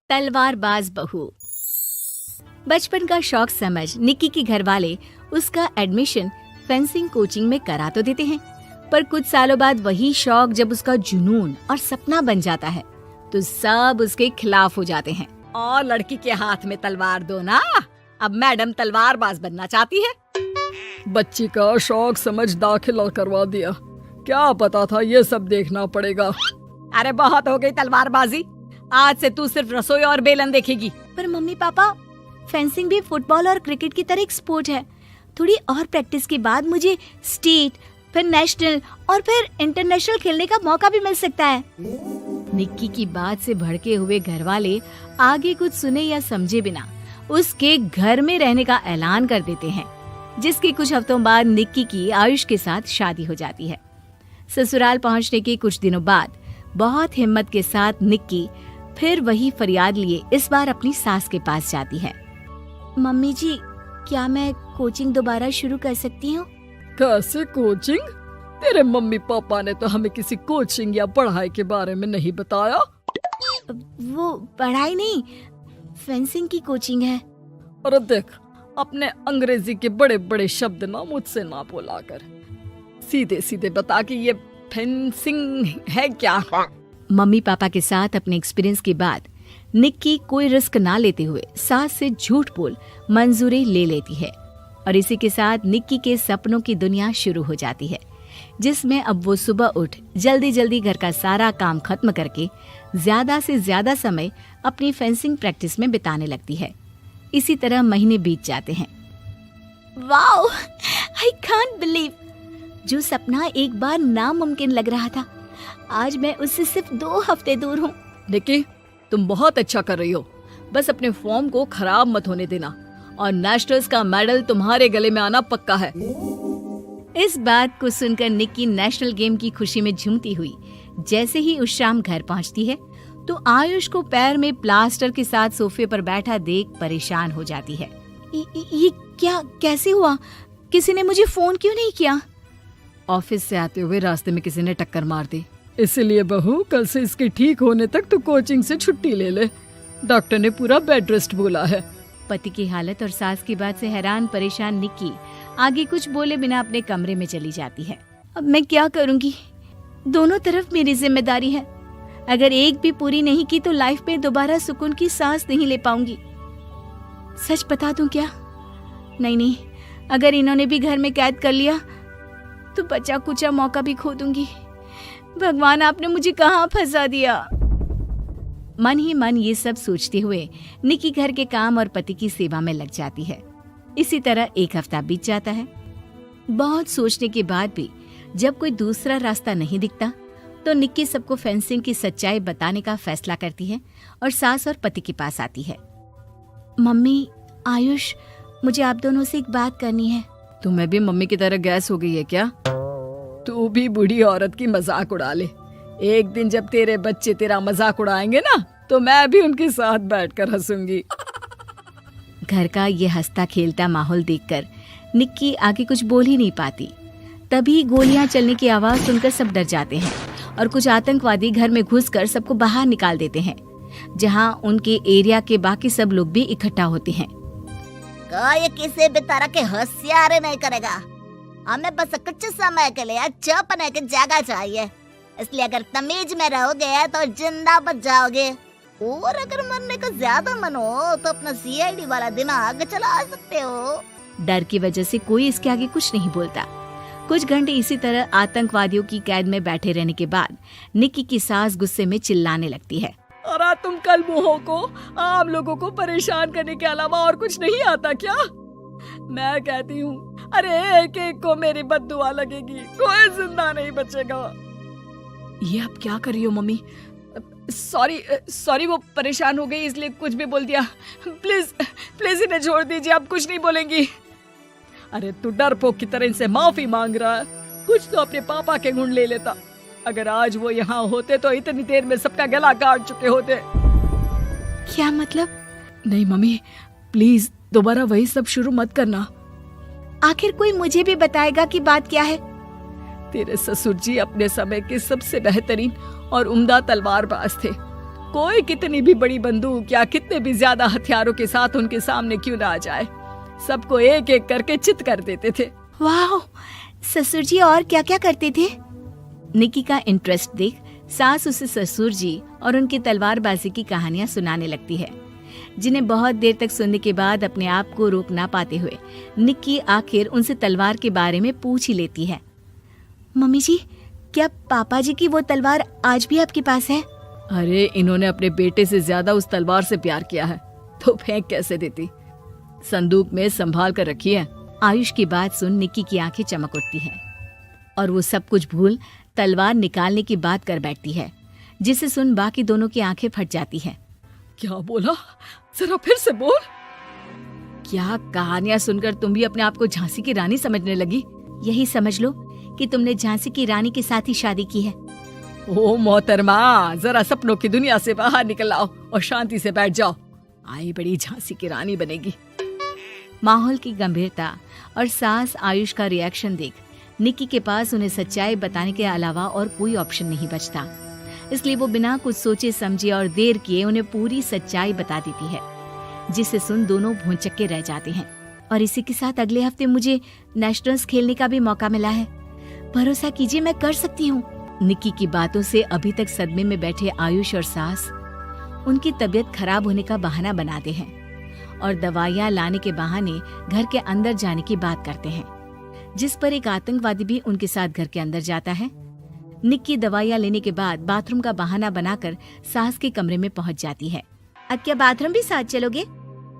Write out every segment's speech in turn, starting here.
तलवारबाज बहू। बचपन का शौक समझ निक्की के घर वाले उसका एडमिशन फेंसिंग कोचिंग में करा तो देते हैं, पर कुछ सालों बाद वही शौक जब उसका जुनून और सपना बन जाता है तो सब उसके खिलाफ हो जाते हैं। और लड़की के हाथ में तलवार दो ना, अब मैडम तलवारबाज बनना चाहती है। बच्ची का शौक समझ दाखिला करवा दिया, क्या पता था ये सब देखना पड़ेगा। अरे बहुत हो गई तलवारबाजी, आज से तू सिर्फ रसोई और बेलन देखेगी। पर मम्मी पापा, फेंसिंग भी फुटबॉल और क्रिकेट की तरह एक स्पोर्ट है। थोड़ी और प्रैक्टिस के बाद मुझे स्टेट, फिर नेशनल और फिर इंटरनेशनल खेलने का मौका भी मिल सकता है। निक्की की बात से भड़के हुए घर वाले आगे कुछ सुने या समझे बिना उसके घर में रहने का ऐलान कर देते हैं, जिसके कुछ हफ्तों बाद निक्की की आयुष के साथ शादी हो जाती है। ससुराल पहुंचने के कुछ दिनों बाद बहुत हिम्मत के साथ निक्की फिर वही फरियाद लिए इस बार अपनी सास के पास जाती है। मम्मी जी, क्या मैं कोचिंग दोबारा शुरू कर सकती हूँ? कैसे कोचिंग? तेरे मम्मी पापा ने तो हमें किसी कोचिंग या पढ़ाई के बारे में नहीं बताया। वो पढ़ाई नहीं, फेंसिंग की कोचिंग है। अरे देख, अपने अंग्रेजी के बड़े बड़े शब्द ना मुझसे ना बोला कर, सीधे सीधे बता कि ये फेंसिंग है क्या। मम्मी पापा के साथ अपने एक्सपीरियंस के बाद निक्की कोई रिस्क ना लेते हुए सास से झूठ बोल मंजूरी ले लेती है और इसी के साथ निक्की के सपनों की दुनिया शुरू हो जाती है, जिसमें अब वो सुबह उठ जल्दी जल्दी घर का सारा काम खत्म करके ज्यादा से ज्यादा समय अपनी फेंसिंग प्रैक्टिस में बिताने लगती है। इसी तरह महीने बीत जाते हैं। वाओ, आई कांट बिलीव, जो सपना एक बार नामुमकिन लग रहा था, आज मैं उससे सिर्फ 2 हफ्ते दूर हूँ। निक्की, तुम बहुत अच्छा कर रही हो, बस अपने फॉर्म को खराब मत होने देना और नेशनल्स का मेडल तुम्हारे गले में आना पक्का है। इस बात को सुनकर निक्की नेशनल गेम की खुशी में झूमती हुई जैसे ही उस शाम घर पहुंचती है तो आयुष को पैर में प्लास्टर के साथ सोफे पर बैठा देख परेशान हो जाती है। ये क्या, कैसे हुआ? किसी ने मुझे फोन क्यों नहीं किया? ऑफिस से आते हुए रास्ते में किसी ने टक्कर मार दी, इसलिए बहू कल से इसके ठीक होने तक तो कोचिंग से छुट्टी ले ले, डॉक्टर ने पूरा बेड रेस्ट बोला है। पति की हालत और सास की बात से हैरान परेशान निक्की आगे कुछ बोले बिना अपने कमरे में चली जाती है। अब मैं क्या करूंगी? दोनों तरफ मेरी जिम्मेदारी है, अगर एक भी पूरी नहीं की तो लाइफ में दोबारा सुकून की सांस नहीं ले पाऊंगी। सच बता दूं क्या? नहीं, अगर इन्होंने भी घर में कैद कर लिया तो बचा कुचा मौका भी खो दूंगी। भगवान, आपने मुझे कहाँ फंसा दिया? मन ही मन ये सब सोचते हुए निक्की घर के काम और पति की सेवा में लग जाती है। इसी तरह 1 हफ्ता बीत जाता है। बहुत सोचने के बाद भी जब कोई दूसरा रास्ता नहीं दिखता तो निक्की सबको फेंसिंग की सच्चाई बताने का फैसला करती है और सास और पति के पास आती है। मम्मी, आयुष, मुझे आप दोनों से एक बात करनी है। तुम्हें भी मम्मी की तरह गैस हो गई है क्या? तू भी बूढ़ी औरत की मजाक उड़ा ले। एक दिन जब तेरे बच्चे तेरा मजाक उड़ाएंगे ना तो मैं भी उनके साथ बैठकर हंसूंगी। घर का ये हंसता खेलता माहौल देखकर निक्की आगे कुछ बोल ही नहीं पाती। तभी गोलियां चलने की आवाज सुनकर सब डर जाते हैं और कुछ आतंकवादी घर में घुसकर सबको बाहर निकाल देते हैं, जहां उनके एरिया के बाकी सब लोग भी इकट्ठा होते हैं। कोई किसी भी तरह के होशियारी नहीं करेगा, हमें बस कुछ समय के लिए चुप होने की जगह चाहिए, इसलिए अगर तमीज में रहोगे तो जिंदा बच जाओगे, और अगर मरने का ज्यादा मन हो तो अपना सीआईडी वाला दिमाग चला सकते हो। डर की वजह से कोई इसके आगे कुछ नहीं बोलता। कुछ घंटे इसी तरह आतंकवादियों की कैद में बैठे रहने के बाद निक्की की सास गुस्से में चिल्लाने लगती है। अरे तुम कल मुँहों को आम लोगों को परेशान करने के अलावा और कुछ नहीं आता क्या? मैं कहती हूँ, अरे एक एक को मेरी बद्दुआ लगेगी, कोई जिंदा नहीं बचेगा। ये आप क्या कर रही हो मम्मी? सॉरी, वो परेशान हो गई इसलिए कुछ भी बोल दिया। प्लीज इन्हें छोड़ दीजिए, आप कुछ नहीं बोलेंगी। अरे तू डरपोक की तरह इनसे माफी मांग रहा है, कुछ तो अपने पापा के गुण ले लेता। अगर आज वो यहाँ होते तो इतनी देर में सबका गला काट चुके होते। क्या मतलब? नहीं मम्मी, प्लीज दोबारा वही सब शुरू मत करना। आखिर कोई मुझे भी बताएगा कि बात क्या है? तेरे ससुर जी अपने समय के सबसे बेहतरीन और उम्दा तलवारबाज थे। कोई कितनी भी बड़ी बंदूक या कितने भी ज्यादा हथियारों के साथ उनके सामने क्यों ना आ जाए, सबको एक एक करके चित कर देते थे। वाह, ससुर जी और क्या क्या करते थे? निक्की का इंटरेस्ट देख सास उसे ससुर जी और उनकी तलवारबाजी की कहानियां सुनाने लगती है, जिन्हें बहुत देर तक सुनने के बाद अपने आप को रोक ना पाते हुए निक्की आखिर उनसे तलवार के बारे में पूछ ही लेती है। मम्मी जी, क्या पापा जी की वो तलवार आज भी आपके पास है? अरे इन्होंने अपने बेटे से ज्यादा उस तलवार से प्यार किया है तो फेंक कैसे देती, संदूक में संभाल कर रखी है। आयुष की बात सुन निक्की की आंखें चमक उठती हैं और वो सब कुछ भूल तलवार निकालने की बात कर बैठती है, जिसे सुन बाकी दोनों की आंखें फट जाती हैं। क्या बोला, जरा फिर से बोल। क्या कहानियां सुनकर तुम भी अपने आप को झांसी की रानी समझने लगी? यही समझ लो कि तुमने झांसी की रानी के साथ ही शादी की है। ओ मोहतरमा, जरा सपनों की दुनिया से बाहर निकल आओ और शांति से बैठ जाओ, आई बड़ी झांसी की रानी बनेगी। माहौल की गंभीरता और सास आयुष का रिएक्शन देख निक्की के पास उन्हें सच्चाई बताने के अलावा और कोई ऑप्शन नहीं बचता, इसलिए वो बिना कुछ सोचे समझे और देर किए उन्हें पूरी सच्चाई बता देती है, जिसे सुन दोनों भौंचक्के रह जाते हैं। और इसी के साथ अगले हफ्ते मुझे नेशनल्स खेलने का भी मौका मिला है, भरोसा कीजिए मैं कर सकती हूँ। निक्की की बातों से अभी तक सदमे में बैठे आयुष और सास उनकी तबीयत खराब होने का बहाना बनाते हैं और दवाइयाँ लाने के बहाने घर के अंदर जाने की बात करते हैं, जिस पर एक आतंकवादी भी उनके साथ घर के अंदर जाता है। निक्की दवाइयाँ लेने के बाद बाथरूम का बहाना बनाकर सास के कमरे में पहुंच जाती है। अब क्या बाथरूम भी साथ चलोगे?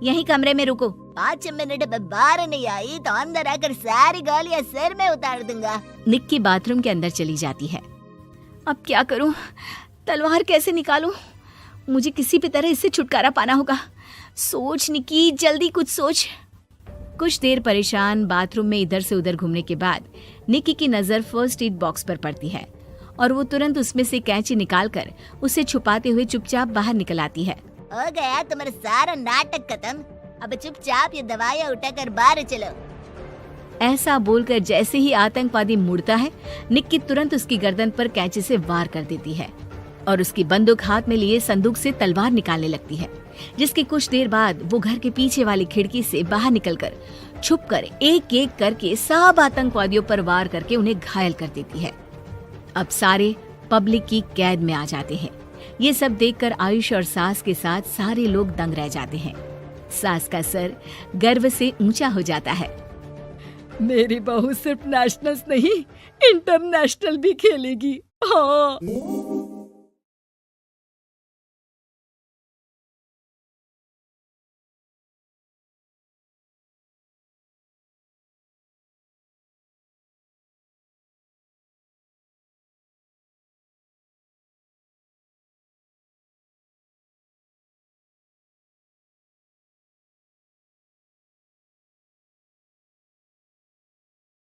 यहीं कमरे में रुको। 5 मिनट में बाहर नहीं आई तो अंदर आकर सारी गालियां सिर में उतार दूंगा। निक्की बाथरूम के अंदर चली जाती है। अब क्या करूं? तलवार कैसे निकालूं? मुझे किसी भी तरह इससे छुटकारा पाना होगा। सोच निक्की, जल्दी कुछ सोच। कुछ देर परेशान बाथरूम में इधर से उधर घूमने के बाद निक्की की नजर फर्स्ट एड बॉक्स पर पड़ती है और वो तुरंत उसमें से कैंची निकालकर उसे छुपाते हुए चुपचाप बाहर निकल आती है। हो गया तुम्हारा सारा नाटक खत्म, अब चुपचाप ये दवाइयाँ उठाकर बाहर चलो। ऐसा बोलकर जैसे ही आतंकवादी मुड़ता है, निक्की तुरंत उसकी गर्दन पर कैंची से वार कर देती है और उसकी बंदूक हाथ में लिए संदूक से तलवार निकालने लगती है, जिसके कुछ देर बाद वो घर के पीछे वाली खिड़की से बाहर निकलकर छुपकर एक एक करके सब आतंकवादियों पर वार करके उन्हें घायल कर देती है। अब सारे पब्लिक की कैद में आ जाते हैं। ये सब देखकर आयुष और सास के साथ सारे लोग दंग रह जाते हैं। सास का सर गर्व से ऊंचा हो जाता है। मेरी बहू सिर्फ नेशनल्स नहीं, इंटरनेशनल भी खेलेगी। हाँ।